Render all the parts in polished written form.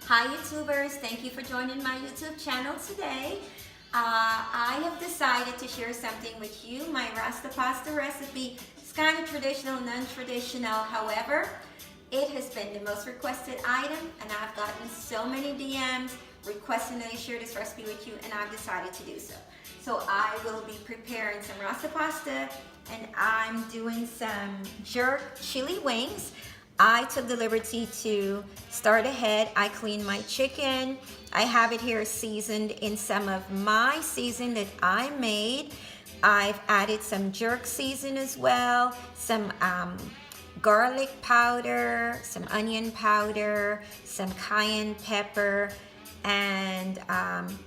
Hi YouTubers, thank you for joining my YouTube channel today. I have decided to share something with you, my Rasta pasta recipe. It's kind of traditional, non-traditional, however, it has been the most requested item and I've gotten so many DMs requesting that I share this recipe with you and I've decided to do so. So I will be preparing some Rasta pasta and I'm doing some jerk chili wings. I took the liberty to start ahead. I cleaned my chicken. I have it here seasoned in some of my season that I made. I've added some jerk season as well, some garlic powder, some onion powder, some cayenne pepper, and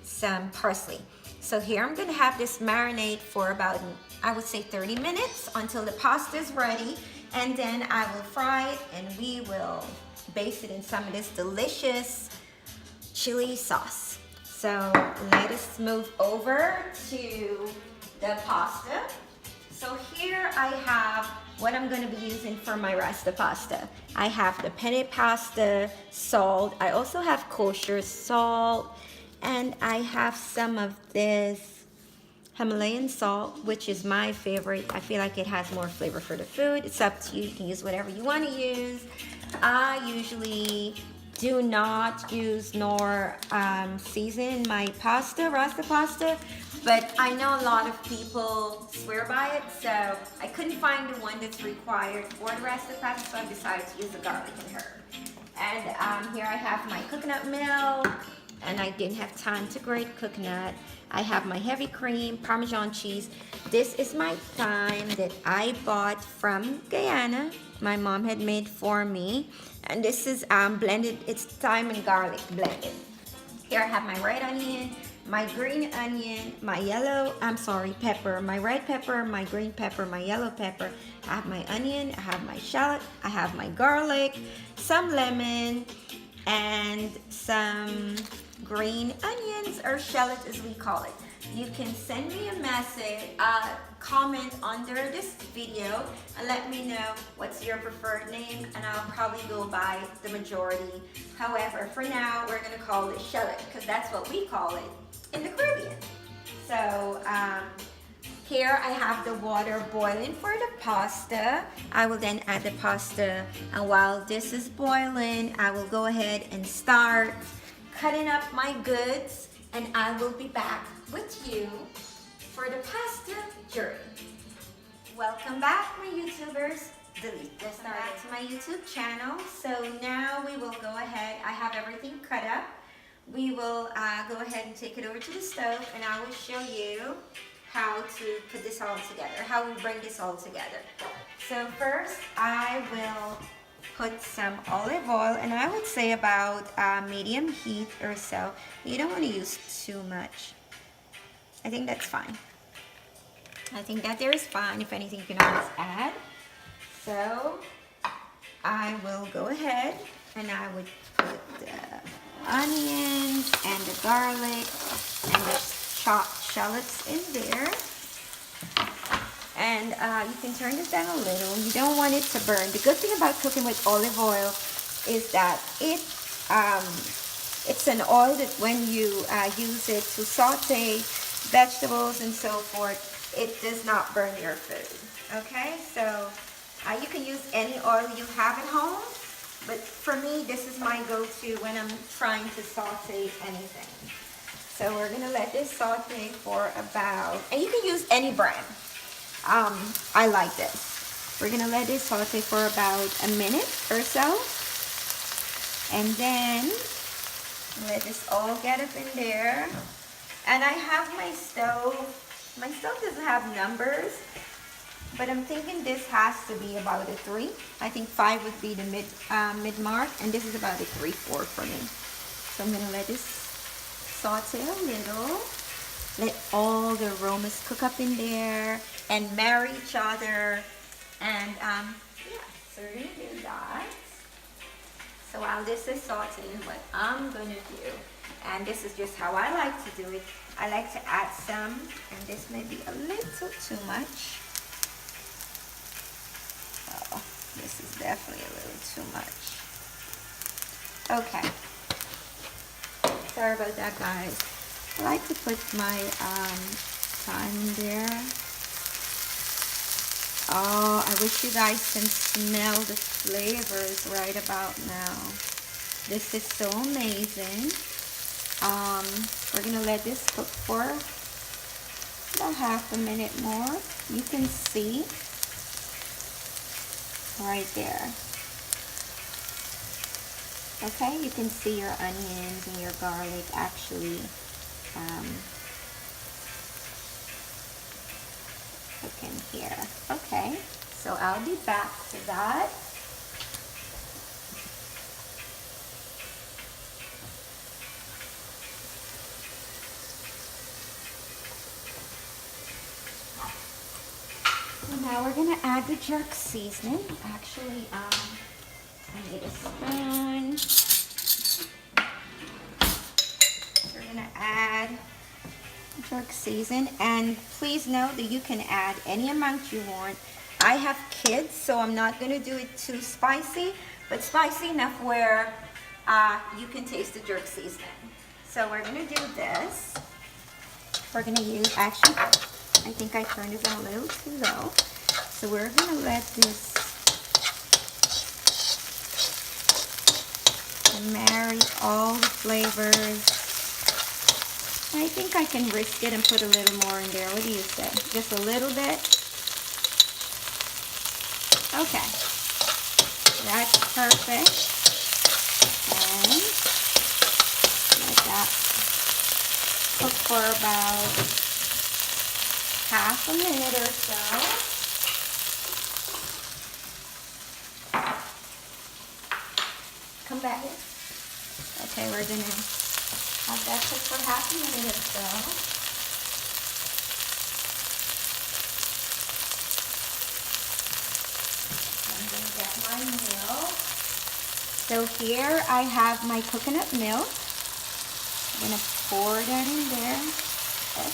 some parsley. So here I'm gonna have this marinate for about, I would say 30 minutes until the pasta is ready. And then I will fry it and we will base it in some of this delicious chili sauce. So let us move over to the pasta. So here I have what I'm going to be using for my Rasta pasta. I have the penne pasta, salt. I also have kosher salt. And I have some of this Himalayan salt, which is my favorite. I feel like it has more flavor for the food. It's up to you. You can use whatever you want to use. I usually do not use nor season my pasta, Rasta pasta, but I know a lot of people swear by it, so I couldn't find the one that's required for the Rasta pasta, so I decided to use the garlic and herb. And here I have my coconut milk, and I didn't have time to grate coconut. I have my heavy cream, Parmesan cheese. This is my thyme that I bought from Guyana. My mom had made for me. And this is blended, it's thyme and garlic blended. Here I have my red onion, my green onion, my pepper, my red pepper, my green pepper, my yellow pepper. I have my onion, I have my shallot, I have my garlic, some lemon, and some green onions, or shallot as we call it. You can send me a message, comment under this video and let me know what's your preferred name and I'll probably go by the majority. However, for now we're going to call it shallot because that's what we call it in the Caribbean. So here I have the water boiling for the pasta. I will then add the pasta, and while this is boiling I will go ahead and start cutting up my goods, and I will be back with you for the pasta journey. Welcome back, my YouTubers. Let's start back to my YouTube channel. So now we will go ahead. I have everything cut up. We will go ahead and take it over to the stove, and I will show you how to put this all together, how we bring this all together. So first, I will put some olive oil, and I would say about medium heat or so. You don't want to use too much. I think that's fine. I think that there is fine. If anything, you can always add. So I will go ahead and I would put the onions and the garlic and the chopped shallots in there. And you can turn this down a little. You don't want it to burn. The good thing about cooking with olive oil is that it's an oil that when you use it to saute vegetables and so forth, it does not burn your food. Okay, so you can use any oil you have at home, but for me, this is my go-to when I'm trying to saute anything. So we're gonna let this saute for about, and you can use any brand. I like this. We're gonna let this saute for about a minute or so, and then let this all get up in there. And I have my stove. My stove doesn't have numbers, but I'm thinking this has to be about a 3. I think 5 would be the mid mark, and this is about a 3/4 for me. So I'm gonna let this saute a little. Let all the aromas cook up in there and marry each other. And yeah, so we're gonna do that. So while this is sauteing, what I'm gonna do, and this is just how I like to do it, I like to add some, and this may be a little too much. Oh, this is definitely a little too much. Okay, Sorry about that, guys. I like to put my thyme in there. Oh, I wish you guys can smell the flavors right about now. This is so amazing. We're gonna let this cook for about half a minute more. You can see right there. Okay, you can see your onions and your garlic actually cooking here. Okay, so I'll be back to that. So now we're gonna add the jerk seasoning. Actually, I need a spoon. We're gonna add jerk season, and please note that you can add any amount you want. I have kids, so I'm not gonna do it too spicy, but spicy enough where you can taste the jerk seasoning. So we're gonna do this. We're gonna use, actually, I think I turned this on a little too low. So we're gonna let this marry all the flavors. I think I can risk it and put a little more in there. What do you say? Just a little bit? Okay. That's perfect. And let that cook for about half a minute or so. Come back here. Okay, we're gonna have that cook for half a minute or so. I'm gonna get my milk. So here I have my coconut milk. I'm gonna pour that in there. Okay.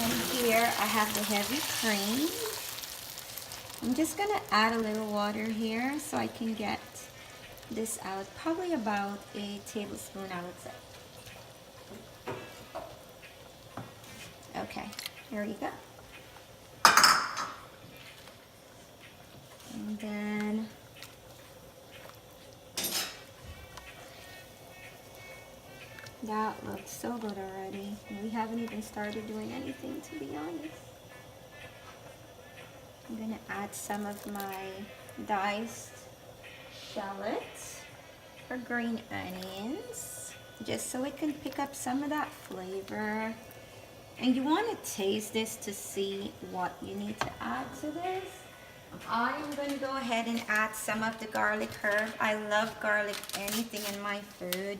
And here I have the heavy cream. I'm just gonna add a little water here so I can get this out, probably about a tablespoon, I would say. Okay, here you go. And then that looks so good already. We haven't even started doing anything, to be honest. I'm gonna add some of my diced shallots or green onions, just so it can pick up some of that flavor. And you want to taste this to see what you need to add to this. I'm going to go ahead and add some of the garlic herb. I love garlic, anything in my food.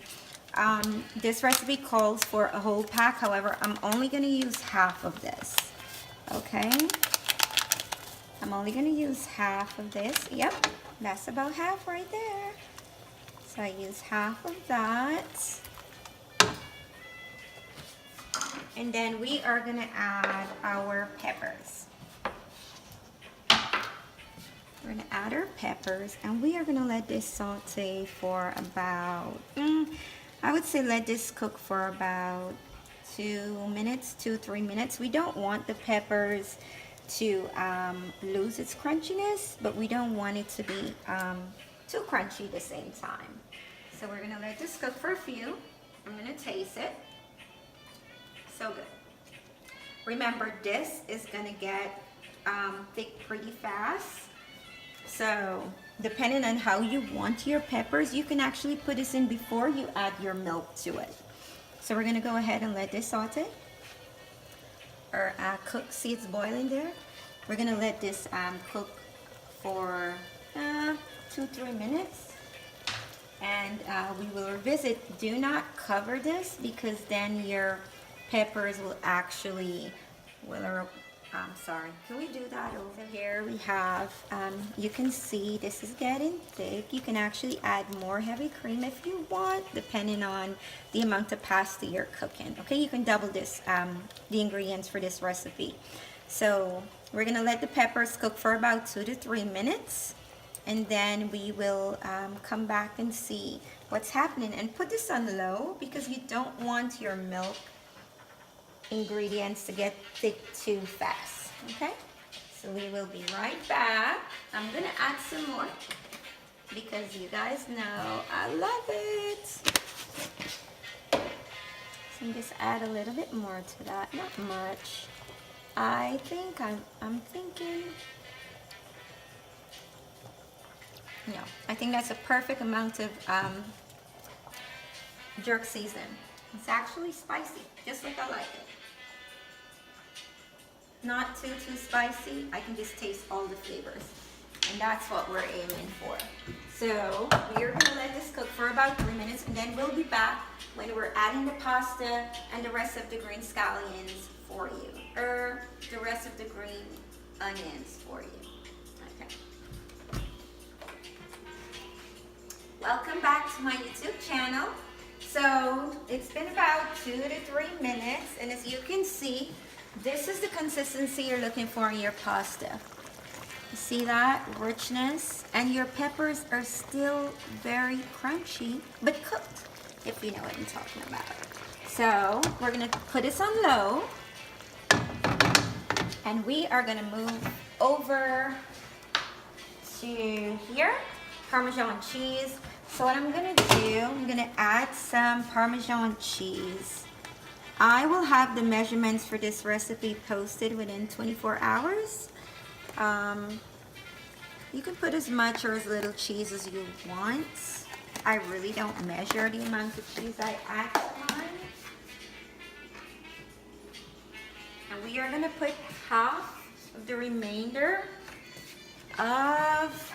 This recipe calls for a whole pack, however, I'm only going to use half of this. Okay? I'm only going to use half of this. Yep, that's about half right there. So I use half of that. And then we are going to add our peppers. We're going to add our peppers, and we are going to let this saute for about, I would say let this cook for about 2 minutes, 2-3 minutes. We don't want the peppers to lose its crunchiness, but we don't want it to be too crunchy at the same time. So we're gonna let this cook for a few. I'm gonna taste it. So good. Remember, this is gonna get thick pretty fast. So depending on how you want your peppers, you can actually put this in before you add your milk to it. So we're gonna go ahead and let this saute. Or cook. See, it's boiling there. We're gonna let this cook for 2-3 minutes, and we will revisit. Do not cover this, because then your peppers will actually sorry, can we do that over here? We have you can see this is getting thick. You can actually add more heavy cream if you want, depending on the amount of pasta you're cooking. Okay, you can double this the ingredients for this recipe. So we're gonna let the peppers cook for about 2 to 3 minutes, and then we will come back and see what's happening. And put this on low because you don't want your milk ingredients to get thick too fast. Okay, so we will be right back. I'm gonna add some more because you guys know I love it. So just add a little bit more to that, not much. I think I'm thinking, no, I think that's a perfect amount of jerk season. It's actually spicy, just like I like it. Not too spicy. I can just taste all the flavors, and that's what we're aiming for. So we're gonna let this cook for about 3 minutes, and then we'll be back when we're adding the pasta and the rest of the green scallions for you, or the rest of the green onions for you. Okay. Welcome back to my YouTube channel. So it's been about 2 to 3 minutes, and as you can see, this is the consistency you're looking for in your pasta. You see that richness, and your peppers are still very crunchy but cooked, if you know what I'm talking about. So we're gonna put this on low, and we are gonna move over to here, Parmesan cheese. So what I'm gonna do, I'm gonna add some Parmesan cheese. I will have the measurements for this recipe posted within 24 hours. You can put as much or as little cheese as you want. I really don't measure the amount of cheese I add to mine. And we are gonna put half of the remainder of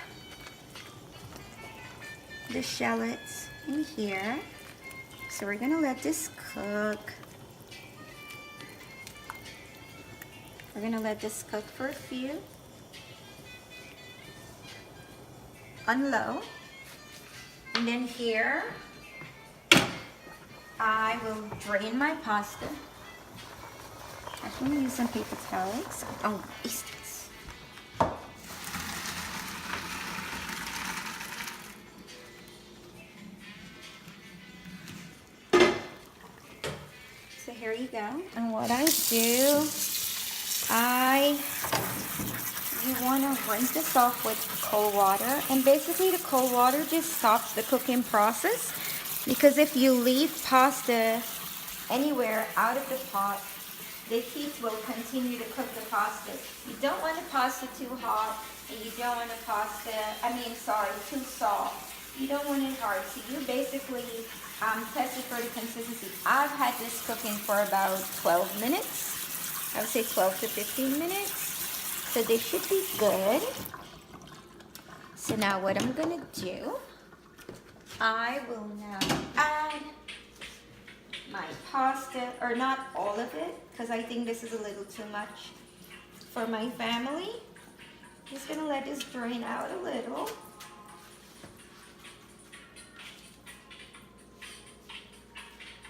the shallots in here. So we're gonna let this cook. We're gonna let this cook for a few on low. And then here, I will drain my pasta. I'm gonna use some paper towels. Oh, waste it. So here you go. And what I do, you want to rinse this off with cold water, and basically the cold water just stops the cooking process, because if you leave pasta anywhere out of the pot, the heat will continue to cook the pasta. You don't want the pasta too hot, and you don't want the pasta, too soft. You don't want it hard. So you basically test it for the consistency. I've had this cooking for about 12 minutes. I would say 12 to 15 minutes. So they should be good. So now what I'm gonna do, I will now add my pasta, or not all of it, because I think this is a little too much for my family. Just gonna let this drain out a little.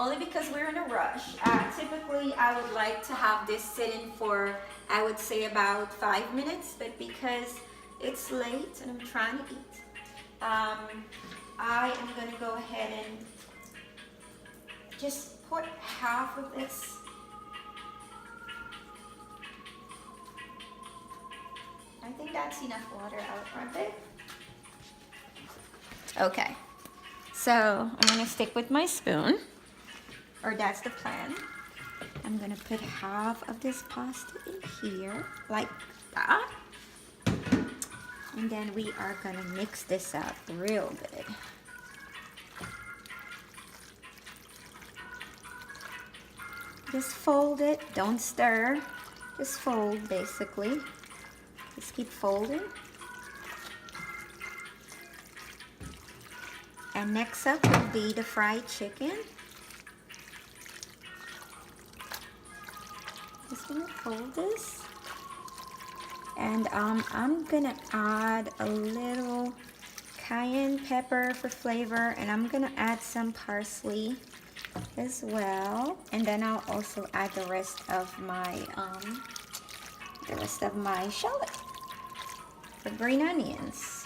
Only because we're in a rush. Typically, I would like to have this sitting for, I would say, about 5 minutes, but because it's late and I'm trying to eat, I am gonna go ahead and just put half of this. I think that's enough water out front there. Okay, so I'm gonna stick with my spoon. Or that's the plan. I'm gonna put half of this pasta in here, like that. And then we are gonna mix this up real good. Just fold it, don't stir. Just fold, basically. Just keep folding. And next up will be the fried chicken. Just gonna fold this, and I'm gonna add a little cayenne pepper for flavor, and I'm gonna add some parsley as well, and then I'll also add the rest of my shallot, the green onions.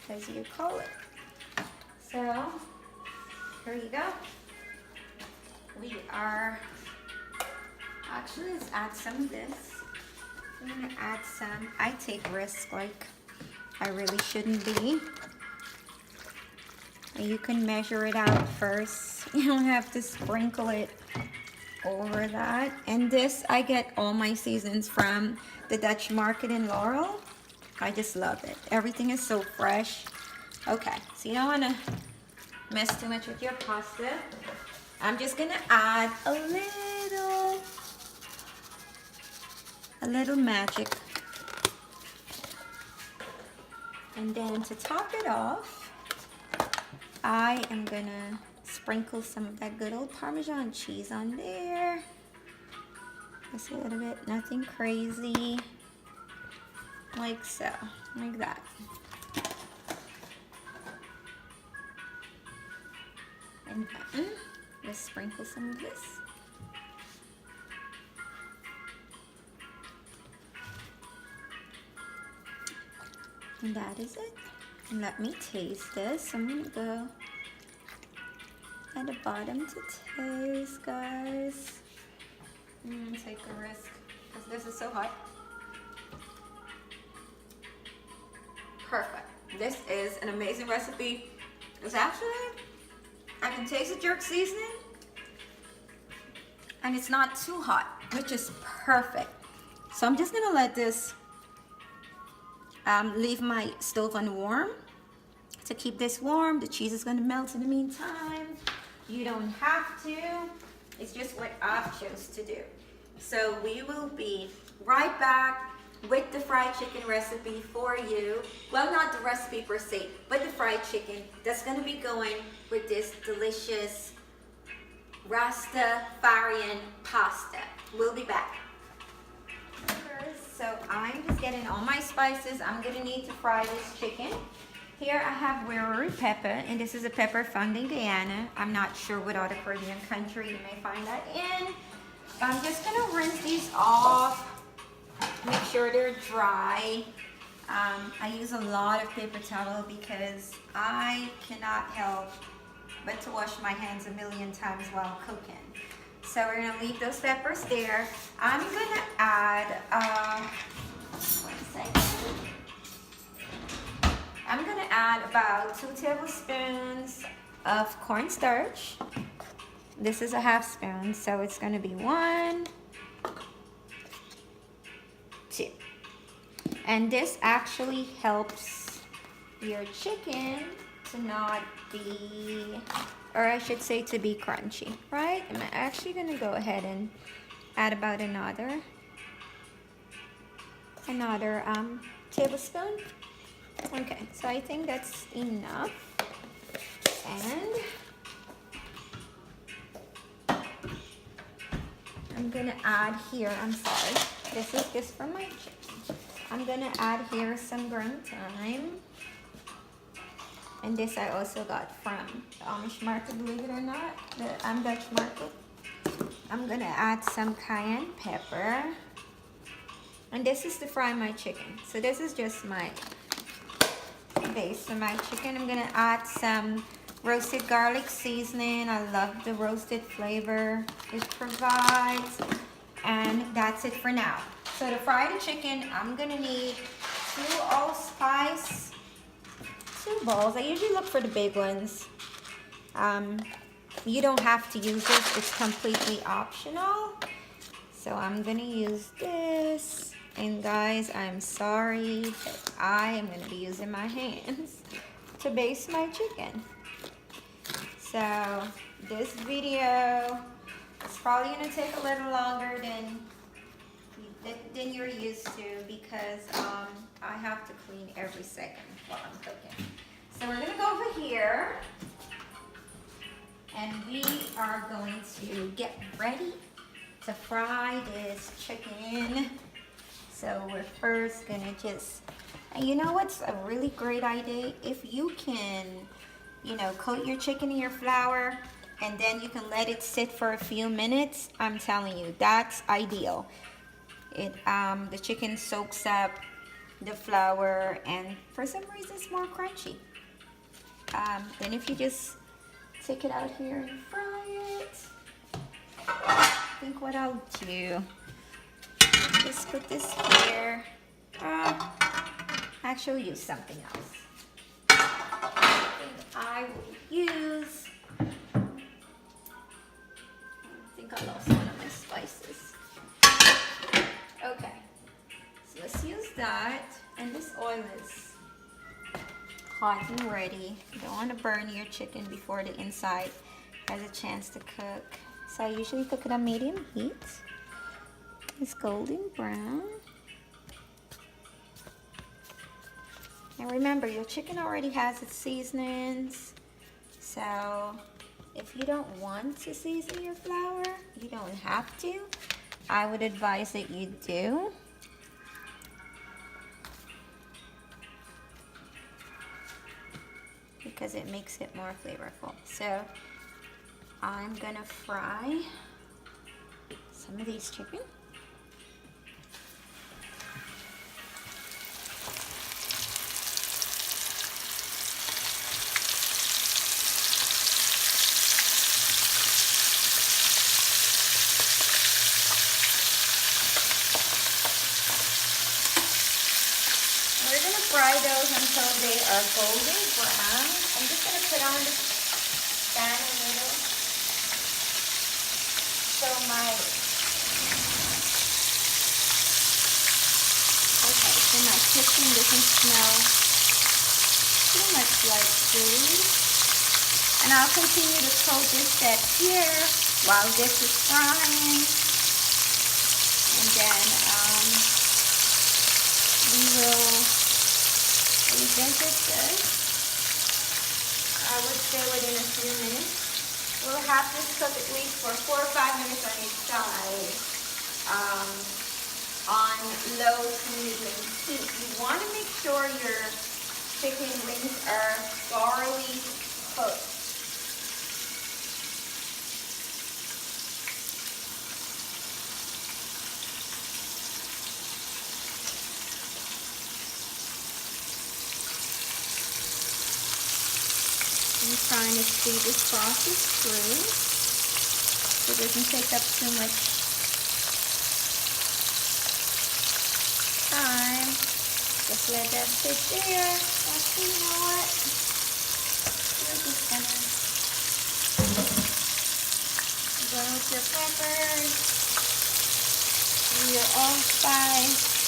as you call it. So here you go. We are, actually let's add some of this. I'm gonna add some, I take risks like I really shouldn't be. You can measure it out first. You don't have to sprinkle it over that. And this, I get all my seasons from the Dutch market in Laurel. I just love it. Everything is so fresh. Okay, so you don't want to mess too much with your pasta. I'm just gonna add a little magic. And then to top it off, I am gonna sprinkle some of that good old Parmesan cheese on there. Just a little bit, nothing crazy. Like so, like that. And then, let's sprinkle some of this. And that is it. And let me taste this. I'm gonna go at the bottom to taste, guys. I'm gonna take a risk because this is so hot. Perfect. This is an amazing recipe. It's actually, I can taste the jerk seasoning and it's not too hot, which is perfect. So I'm just gonna let this leave my stove on warm to keep this warm. The cheese is gonna melt in the meantime. You don't have to. It's just what I've chose to do. So we will be right back with the fried chicken recipe for you. Well, not the recipe per se, but the fried chicken that's gonna be going with this delicious Rastafarian pasta. We'll be back. So I'm just getting all my spices. I'm gonna need to fry this chicken. Here I have Wirruri pepper, and this is a pepper found in Guyana. I'm not sure what other Caribbean country you may find that in. I'm just gonna rinse these off, make sure they're dry. I use a lot of paper towel because I cannot help but to wash my hands a million times while cooking. So we're gonna leave those peppers there. I'm gonna add, I'm gonna add about 2 tablespoons of cornstarch. This is a half spoon, so it's gonna be 1, 2. And this actually helps your chicken to not be, or I should say to be crunchy, right? I'm actually gonna go ahead and add about another tablespoon. Okay, so I think that's enough. And I'm gonna add here, I'm sorry, this is just for my chicken. I'm gonna add here some ground thyme. And this I also got from the Amish market, believe it or not, the Dutch market. I'm gonna add some cayenne pepper. And this is to fry my chicken. So this is just my base of my chicken. I'm gonna add some roasted garlic seasoning. I love the roasted flavor it provides. And that's it for now. So to fry the chicken, I'm gonna need 2 allspice, 2 balls. I usually look for the big ones. You don't have to use this, it's completely optional. So I'm gonna use this. And guys, I'm sorry, but I am gonna be using my hands to baste my chicken. So this video is probably gonna take a little longer than you're used to because I have to clean every second while I'm cooking. So we're gonna go over here and we are going to get ready to fry this chicken. So we're first gonna just, and you know what's a really great idea? If you can, you know, coat your chicken in your flour and then you can let it sit for a few minutes, I'm telling you, that's ideal. The chicken soaks up the flour, and for some reason it's more crunchy. Then if you just take it out here and fry it, I think what I'll do, just put this here. Actually use something else. I will use, I think I lost one of my spices. Okay, so let's use that. And this oil is hot and ready. You don't want to burn your chicken before the inside has a chance to cook. So I usually cook it on medium heat. It's golden brown. And remember, your chicken already has its seasonings. So if you don't want to season your flour, you don't have to. I would advise that you do. Because it makes it more flavorful. So I'm gonna fry some of these chicken. Fry those until they are golden brown. I'm just going to put on the pan a little so my chicken doesn't smell too much like chili. And I'll continue to coat this step here while this is frying. And then we will revisit this. I would say within a few minutes. We'll have this cook at least for 4 or 5 minutes on each side, on low to medium heat. You want to make sure your chicken wings are thoroughly cooked. I'm trying to see this process through so it doesn't take up too much time. Just let that sit there. Actually, you know what? We're just gonna go with your peppers, your allspice.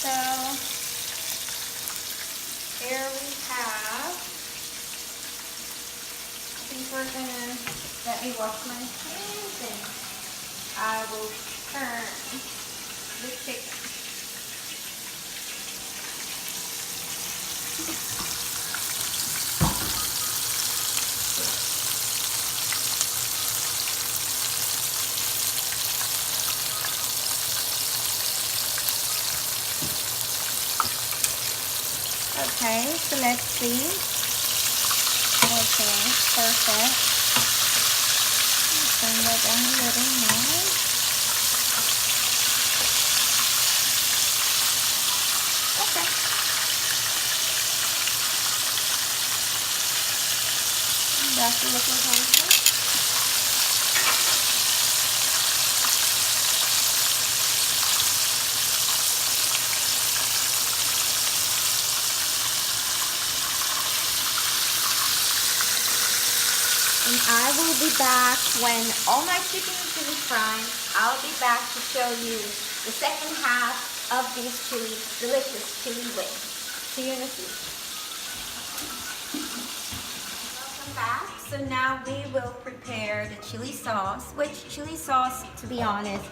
So here we have, I think we're gonna, let me wash my hands and I will turn the chicken. Okay, so let's see. Okay, perfect. Turn that down a little more. Okay. That's a little closer. And I will be back when all my chicken is finished frying. I'll be back to show you the second half of these delicious chili wings. See you in a few. Welcome back. So now we will prepare the chili sauce, which chili sauce, to be honest,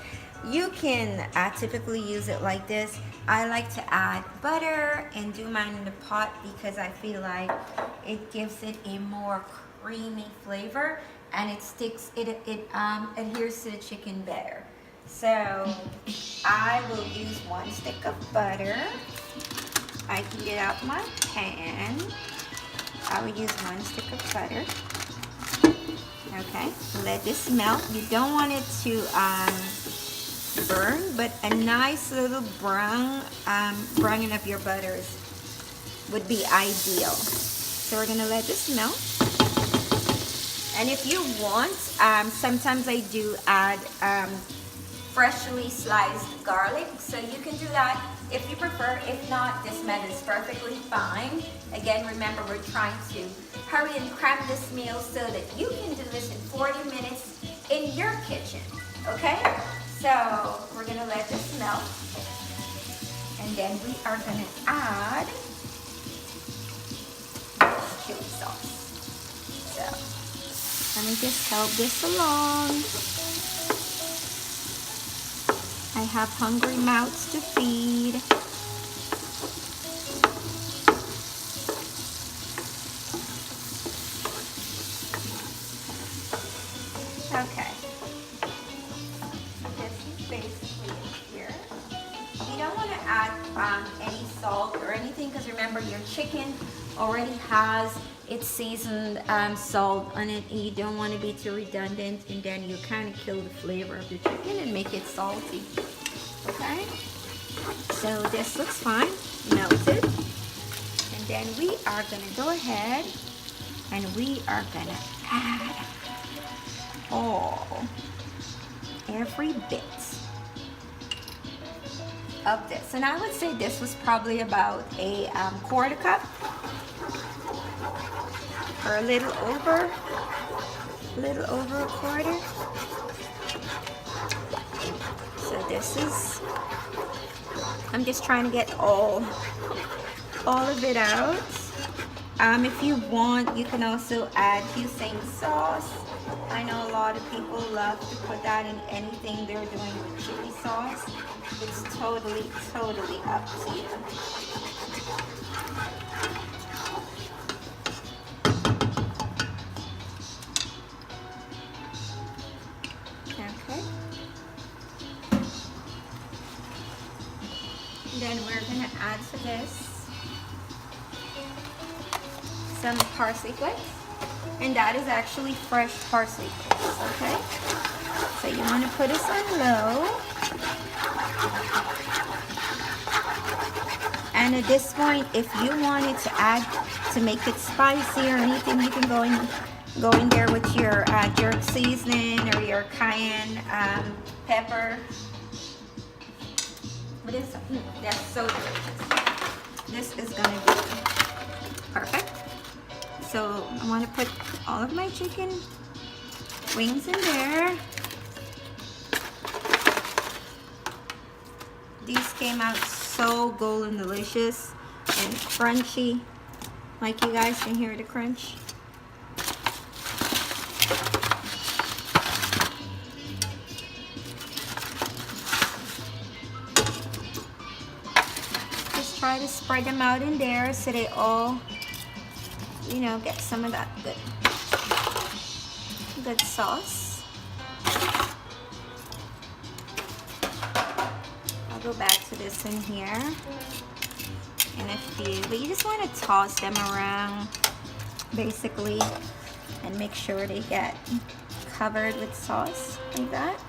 you can typically use it like this. I like to add butter and do mine in the pot because I feel like it gives it a more creamy flavor. and it sticks, it adheres to the chicken better. So I will use 1 stick of butter. I heat it up my pan. I will use 1 stick of butter. Okay, let this melt. You don't want it to burn, but a nice little browning of your butters would be ideal. So we're gonna let this melt. And if you want, sometimes I do add freshly sliced garlic, so you can do that if you prefer. If not, this method is perfectly fine. Again, remember, we're trying to hurry and cram this meal so that you can do this in 40 minutes in your kitchen, okay? So we're gonna let this melt, and then we are gonna add chili sauce. So let me just help this along. I have hungry mouths to feed. Okay. This is basically it here. You don't want to add any salt or anything, because remember, your chicken already has its seasoned salt on it. You don't want to be too redundant, and then you kind of kill the flavor of the chicken and make it salty. Okay, so this looks fine, melted, and then we are gonna go ahead and we are gonna add every bit of this, and I would say this was probably about a quarter cup, or a little over a quarter. So this is, I'm just trying to get all of it out. If you want, you can also add Houston sauce. I know a lot of people love to put that in anything they're doing with chili sauce. It's totally up to you. Okay. Then we're going to add to this some parsley flakes, and that is actually fresh parsley flakes, okay? So you want to put this on low, and at this point, if you wanted to add, to make it spicy or anything, you can go in there with your jerk seasoning or your cayenne pepper. But that's so delicious. This is gonna be perfect. So I want to put all of my chicken wings in there. These came out so golden delicious and crunchy. Like, you guys can hear the crunch. Just try to spread them out in there so they all, you know, get some of that good sauce. I'll go back to this in here in a few, but you just want to toss them around basically and make sure they get covered with sauce like that.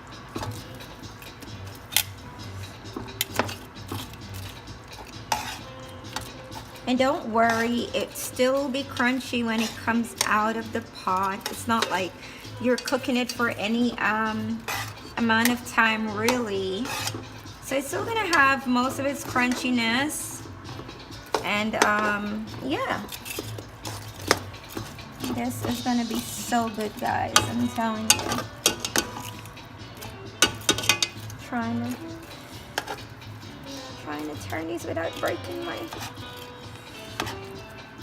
And don't worry, it still will be crunchy when it comes out of the pot. It's not like you're cooking it for any amount of time, really. So it's still gonna have most of its crunchiness. And yeah, this is gonna be so good, guys, I'm telling you. Trying to turn these without breaking my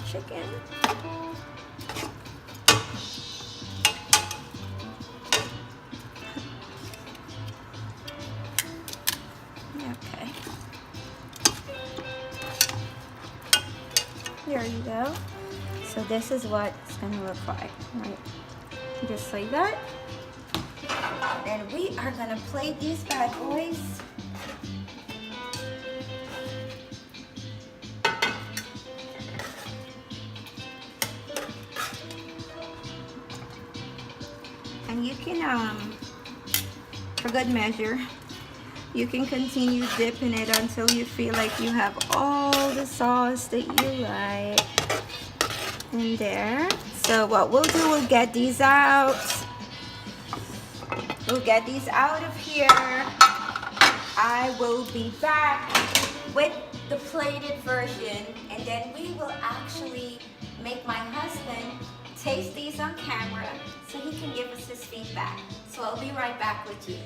chicken. Okay. There you go. So this is what it's gonna look like, right? Just like that. Then we are gonna plate these bad boys. And you can, for good measure, you can continue dipping it until you feel like you have all the sauce that you like in there. So what we'll do, we'll get these out. We'll get these out of here. I will be back with the plated version, and then we will actually make my husband taste these on camera so he can give us his feedback. So I'll be right back with you.